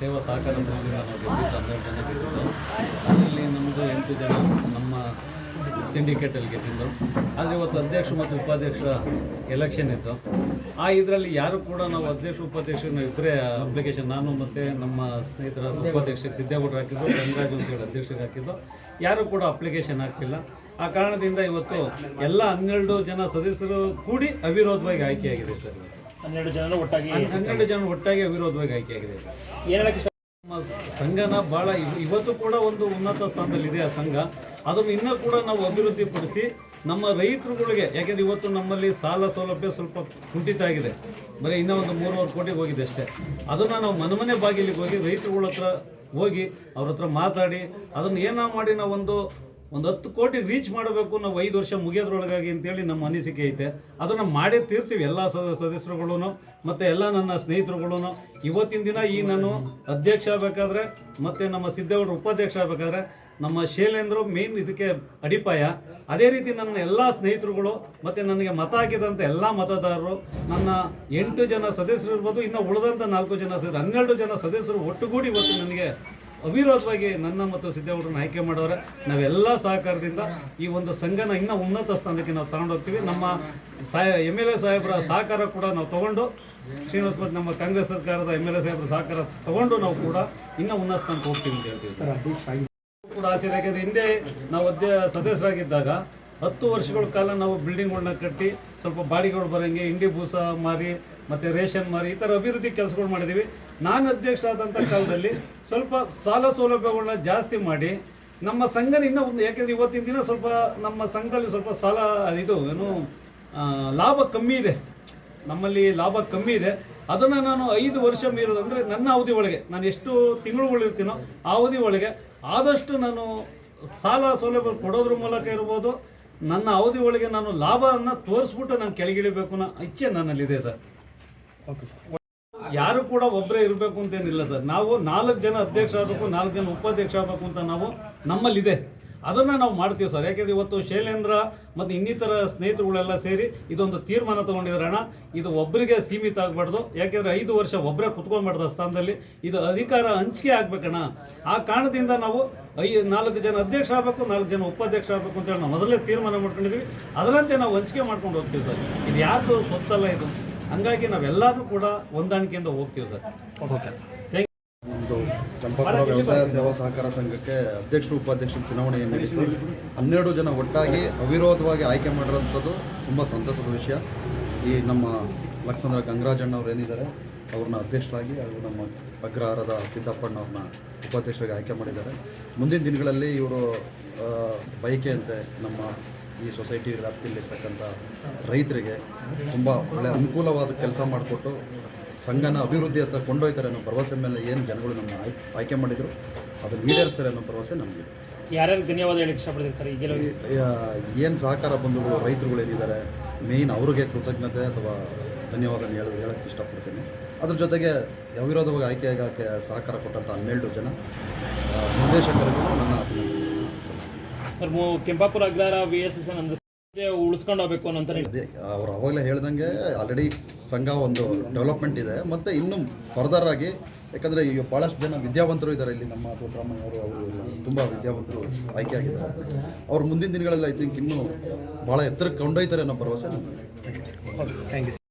ಸೇವಾ ಸಹಕಾರ ಸಂಘದಿಂದ ನಾವು ಗೆದ್ದಿದ್ದು 12 ಜನ ಗೆದ್ದಿದ್ದು. ಅದರಲ್ಲಿ ನಮ್ಮದು 8 ಜನ ನಮ್ಮ ಸಿಂಡಿಕೇಟಲ್ಲಿ ಗೆದ್ದಿದ್ದು. ಆದರೆ ಇವತ್ತು ಅಧ್ಯಕ್ಷ ಮತ್ತು ಉಪಾಧ್ಯಕ್ಷರ ಎಲೆಕ್ಷನ್ ಇತ್ತು. ಇದರಲ್ಲಿ ಯಾರು ಕೂಡ ನಾವು ಅಧ್ಯಕ್ಷ ಉಪಾಧ್ಯಕ್ಷರನ್ನ ಇಬ್ಬರೇ ಅಪ್ಲಿಕೇಶನ್, ನಾನು ಮತ್ತು ನಮ್ಮ ಸ್ನೇಹಿತರ ಉಪಾಧ್ಯಕ್ಷರಿಗೆ ಸಿದ್ದೇಗೌಡರು ಹಾಕಿದ್ದು, ಗಂಗರಾಜು ಅಂತೇಳಿ ಅಧ್ಯಕ್ಷರಿಗೆ ಹಾಕಿದ್ದು, ಯಾರೂ ಕೂಡ ಅಪ್ಲಿಕೇಶನ್ ಹಾಕಿಲ್ಲ. ಆ ಕಾರಣದಿಂದ ಇವತ್ತು ಎಲ್ಲ 12 ಜನ ಸದಸ್ಯರು ಕೂಡಿ ಅವಿರೋಧವಾಗಿ ಆಯ್ಕೆಯಾಗಿದೆ ಸರ್. 12 ಜನ ಒಟ್ಟಾಗಿ ಅವಿರೋಧವಾಗಿ ಆಯ್ಕೆಯಾಗಿದೆ. ನಮ್ಮ ಸಂಘನ ಭಾಳ ಇವತ್ತು ಕೂಡ ಒಂದು ಉನ್ನತ ಸ್ಥಾನದಲ್ಲಿದೆ ಆ ಸಂಘ. ಅದನ್ನು ಇನ್ನೂ ಕೂಡ ನಾವು ಅಭಿವೃದ್ಧಿಪಡಿಸಿ ನಮ್ಮ ರೈತರುಗಳಿಗೆ, ಯಾಕೆಂದರೆ ಇವತ್ತು ನಮ್ಮಲ್ಲಿ ಸಾಲ ಸೌಲಭ್ಯ ಸ್ವಲ್ಪ ಕುಂಠಿತ ಆಗಿದೆ, ಬರೀ ಇನ್ನೂ ಒಂದು 3.5 ಕೋಟಿಗೆ ಹೋಗಿದೆ ಅಷ್ಟೇ. ಅದನ್ನು ನಾವು ಮನೆ ಬಾಗಿಲಿಗೆ ಹೋಗಿ ರೈತರುಗಳ ಹತ್ರ ಹೋಗಿ ಅವ್ರ ಹತ್ರ ಮಾತಾಡಿ ಅದನ್ನು ಏನೋ ಮಾಡಿ ನಾವು ಒಂದು 10 ಕೋಟಿಗೆ ರೀಚ್ ಮಾಡಬೇಕು, ನಾವು 5 ವರ್ಷ ಮುಗಿಯೋದ್ರೊಳಗಾಗಿ ಅಂತೇಳಿ ನಮ್ಮ ಅನಿಸಿಕೆ ಐತೆ. ಅದನ್ನು ಮಾಡೇ ತೀರ್ತೀವಿ ಎಲ್ಲ ಸದಸ್ಯರುಗಳೂ ಮತ್ತು ಎಲ್ಲ ನನ್ನ ಸ್ನೇಹಿತರುಗಳೂ. ಇವತ್ತಿನ ದಿನ ನಾನು ಅಧ್ಯಕ್ಷ ಆಗಬೇಕಾದ್ರೆ ಮತ್ತು ನಮ್ಮ ಸಿದ್ದೇಗೌಡರು ಉಪಾಧ್ಯಕ್ಷ ಆಗಬೇಕಾದ್ರೆ ನಮ್ಮ ಶೈಲೇಂದ್ರ ಮೇನ್ ಇದಕ್ಕೆ ಅಡಿಪಾಯ. ಅದೇ ರೀತಿ ನನ್ನ ಎಲ್ಲ ಸ್ನೇಹಿತರುಗಳು ಮತ್ತು ನನಗೆ ಮತ ಹಾಕಿದಂಥ ಎಲ್ಲ ಮತದಾರರು, ನನ್ನ 8 ಜನ ಸದಸ್ಯರು ಇರ್ಬೋದು, ಇನ್ನು ಉಳಿದಂಥ 4 ಜನ 12 ಜನ ಸದಸ್ಯರು ಒಟ್ಟುಗೂಡಿ ಇವತ್ತು ನನಗೆ ಅವಿರೋಧವಾಗಿ ನನ್ನ ಮತ್ತು ಸಿದ್ದೇಗೌಡರನ್ನ ಆಯ್ಕೆ ಮಾಡೋರೆ. ನಾವೆಲ್ಲ ಸಹಕಾರದಿಂದ ಈ ಒಂದು ಸಂಘನ ಇನ್ನೂ ಉನ್ನತ ಸ್ಥಾನಕ್ಕೆ ನಾವು ತಗೊಂಡೋಗ್ತೀವಿ. ನಮ್ಮ MLA ಸಾಹೇಬರ ಸಹಕಾರ ಕೂಡ ನಾವು ತೊಗೊಂಡು, ಶ್ರೀನಿವಾಸ ಮತ್ತು ನಮ್ಮ ಕಾಂಗ್ರೆಸ್ ಸರ್ಕಾರದ MLA ಸಾಹೇಬರ ಸಹಕಾರ ತೊಗೊಂಡು ನಾವು ಕೂಡ ಇನ್ನೂ ಉನ್ನತ ಸ್ಥಾನಕ್ಕೆ ಹೋಗ್ತೀವಿ ಅಂತ ಹೇಳ್ತೀವಿ ಸರ್. ಕೂಡ ಆಸೆ, ಯಾಕೆಂದರೆ ಹಿಂದೆ ನಾವು ಸದಸ್ಯರಾಗಿದ್ದಾಗ 10 ವರ್ಷಗಳ ಕಾಲ ನಾವು ಬಿಲ್ಡಿಂಗ್ಗಳನ್ನ ಕಟ್ಟಿ ಸ್ವಲ್ಪ ಬಾಡಿಗೆಗಳು ಬರೋಂಗೆ ಇಂಡಿ ಬೂಸ ಮಾರಿ ಮತ್ತು ರೇಷನ್ ಮಾರಿ ಈ ಥರ ಅಭಿವೃದ್ಧಿ ಕೆಲಸಗಳು ಮಾಡಿದ್ದೀವಿ. ನಾನು ಅಧ್ಯಕ್ಷ ಆದಂಥ ಕಾಲದಲ್ಲಿ ಸ್ವಲ್ಪ ಸಾಲ ಸೌಲಭ್ಯಗಳನ್ನ ಜಾಸ್ತಿ ಮಾಡಿ ನಮ್ಮ ಸಂಘನ ಇನ್ನೂ ಯಾಕೆಂದರೆ ಇವತ್ತಿನ ದಿನ ಸ್ವಲ್ಪ ನಮ್ಮ ಸಂಘದಲ್ಲಿ ಸ್ವಲ್ಪ ಸಾಲ ಲಾಭ ಕಮ್ಮಿ ಇದೆ, ನಮ್ಮಲ್ಲಿ ಲಾಭ ಕಮ್ಮಿ ಇದೆ. ಅದನ್ನು ನಾನು 5 ವರ್ಷ ಮೀರೋದು, ಅಂದರೆ ನನ್ನ ಅವಧಿ ಒಳಗೆ ನಾನು ಎಷ್ಟು ತಿಂಗಳುಗಳಿರ್ತೀನೋ ಆ ಅವಧಿ ಒಳಗೆ ಆದಷ್ಟು ನಾನು ಸಾಲ ಸೌಲಭ್ಯ ಕೊಡೋದ್ರ ಮೂಲಕ ಇರ್ಬೋದು, ನನ್ನ ಅವಧಿ ಒಳಗೆ ನಾನು ಲಾಭವನ್ನು ತೋರಿಸ್ಬಿಟ್ಟು ನಾನು ಕೆಳಗಿಳಿಬೇಕು ಅನ್ನೋ ಇಚ್ಛೆ ನನ್ನಲ್ಲಿದೆ ಸರ್. Okay sir. ಯಾರು ಕೂಡ ಒಬ್ಬರೇ ಇರಬೇಕು ಅಂತೇನಿಲ್ಲ ಸರ್. ನಾವು 4 ಜನ ಅಧ್ಯಕ್ಷ ಆಗಬೇಕು, 4 ಜನ ಉಪಾಧ್ಯಕ್ಷ ಆಗಬೇಕು ಅಂತ ನಮ್ಮಲ್ಲಿದೆ. ಅದನ್ನು ನಾವು ಮಾಡ್ತೀವಿ ಸರ್. ಯಾಕೆಂದರೆ ಇವತ್ತು ಶೈಲೇಂದ್ರ ಮತ್ತು ಇನ್ನಿತರ ಸ್ನೇಹಿತರುಗಳೆಲ್ಲ ಸೇರಿ ಇದೊಂದು ತೀರ್ಮಾನ ತೊಗೊಂಡಿದ್ದಾರೆ. ಅಣ್ಣ, ಇದು ಒಬ್ಬರಿಗೆ ಸೀಮಿತ ಆಗಬಾರ್ದು, ಯಾಕೆಂದರೆ 5 ವರ್ಷ ಒಬ್ಬರೇ ಕುತ್ಕೊಂಡ್ಬಾರ್ದು ಆ ಸ್ಥಾನದಲ್ಲಿ, ಇದು ಅಧಿಕಾರ ಹಂಚಿಕೆ ಆಗಬೇಕಣ್ಣ. ಆ ಕಾರಣದಿಂದ ನಾವು 4 ಜನ ಅಧ್ಯಕ್ಷ ಆಗಬೇಕು, 4 ಜನ ಉಪಾಧ್ಯಕ್ಷ ಆಗಬೇಕು ಅಂತೇಳಿ ನಾವು ಮೊದಲೇ ತೀರ್ಮಾನ ಮಾಡ್ಕೊಂಡಿದ್ದೀವಿ. ಅದರಂತೆ ನಾವು ಹಂಚಿಕೆ ಮಾಡ್ಕೊಂಡು ಹೋಗ್ತೀವಿ ಸರ್. ಇದು ಯಾರ್ದು ಸ್ವತ್ತಲ್ಲ ಇದು, ಹಂಗಾಗಿ ನಾವೆಲ್ಲರೂ ಕೂಡ ಹೊಂದಾಣಿಕೆಯಿಂದ ಹೋಗ್ತೀವಿ ಸರ್. ಓಕೆ. ಒಂದು ಕೆಂಪಾಪುರ ವ್ಯವಸಾಯ ಸೇವಾ ಸಹಕಾರ ಸಂಘಕ್ಕೆ ಅಧ್ಯಕ್ಷರು ಉಪಾಧ್ಯಕ್ಷರ ಚುನಾವಣೆ ನಡೆಸಿ 12 ಜನ ಒಟ್ಟಾಗಿ ಅವಿರೋಧವಾಗಿ ಆಯ್ಕೆ ಮಾಡಿರೋಂಥದ್ದು ತುಂಬ ಸಂತಸದ ವಿಷಯ. ಈ ನಮ್ಮ ಲಕ್ಷ್ಮಣ ಗಂಗರಾಜಣ್ಣವ್ರು ಏನಿದ್ದಾರೆ ಅವ್ರನ್ನ ಅಧ್ಯಕ್ಷರಾಗಿ, ಹಾಗೂ ನಮ್ಮ ಅಗ್ರಹಾರದ ಸಿದ್ದಪ್ಪಣ್ಣವ್ರನ್ನ ಉಪಾಧ್ಯಕ್ಷರಾಗಿ ಆಯ್ಕೆ ಮಾಡಿದ್ದಾರೆ. ಮುಂದಿನ ದಿನಗಳಲ್ಲಿ ಇವರು ಬಯಕೆಯಂತೆ ನಮ್ಮ ಈ ಸೊಸೈಟಿ ವ್ಯಾಪ್ತಿಯಲ್ಲಿರ್ತಕ್ಕಂಥ ರೈತರಿಗೆ ತುಂಬ ಒಳ್ಳೆಯ ಅನುಕೂಲವಾದ ಕೆಲಸ ಮಾಡಿಕೊಟ್ಟು ಸಂಘನ ಅಭಿವೃದ್ಧಿ ಹತ್ರ ಕೊಂಡೊಯ್ತಾರೆ ಅನ್ನೋ ಭರವಸೆ ಮೇಲೆ ಏನು ಜನಗಳು ನಮ್ಮ ಆಯ್ಕೆ ಮಾಡಿದರು ಅದನ್ನು ಈಡೇರಿಸ್ತಾರೆ ಅನ್ನೋ ಭರವಸೆ ನಮಗಿದೆ. ಯಾರ್ಯಾರು ಧನ್ಯವಾದ ಹೇಳಕ್ಕೆ ಇಷ್ಟಪಡ್ತೀವಿ ಸರ್? ಏನು ಸಹಕಾರ ಬಂಧುಗಳು ರೈತರುಗಳೇನಿದ್ದಾರೆ ಮೇಯ್ನ್ ಅವ್ರಿಗೆ ಕೃತಜ್ಞತೆ ಅಥವಾ ಧನ್ಯವಾದ ಹೇಳೋಕ್ಕೆ ಇಷ್ಟಪಡ್ತೀನಿ. ಅದ್ರ ಜೊತೆಗೆ ಅವಿರೋಧವಾಗಿ ಆಯ್ಕೆಯಾಗಕ್ಕೆ ಸಹಕಾರ ಕೊಟ್ಟಂಥ 12 ಜನ ನಿರ್ದೇಶಕರಿಗೂ ನನ್ನ ಅಭಿನಂದನೆ ಸರ್. ಕೆಂಪಾಪುರ ಅಗ್ರಹಾರ VSS ಅಂದ್ರೆ ಉಳಿಸ್ಕೊಂಡು ಹೋಗ್ಬೇಕು ಅನ್ನೋ ಅದೇ ಅವ್ರು ಅವಾಗಲೇ ಹೇಳ್ದಂಗೆ ಆಲ್ರೆಡಿ ಸಂಘ ಒಂದು ಡೆವಲಪ್ಮೆಂಟ್ ಇದೆ, ಮತ್ತು ಇನ್ನೂ ಫರ್ದರ್ ಆಗಿ, ಯಾಕಂದರೆ ಈಗ ಭಾಳಷ್ಟು ಜನ ವಿದ್ಯಾವಂತರು ಇದ್ದಾರೆ ಇಲ್ಲಿ. ನಮ್ಮ ತೋಟರಾಮಯ್ಯ ಅವರು ಎಲ್ಲ ತುಂಬ ವಿದ್ಯಾವಂತರು ಆಯ್ಕೆಯಾಗಿದ್ದಾರೆ. ಅವ್ರು ಮುಂದಿನ ದಿನಗಳಲ್ಲಿ ಐ ಥಿಂಕ್ ಇನ್ನೂ ಭಾಳ ಎತ್ತರಕ್ಕೆ ಕೊಂಡೊಯ್ತಾರೆ ಅನ್ನೋ ಭರವಸೆ ನಮಗೆ. Thank you.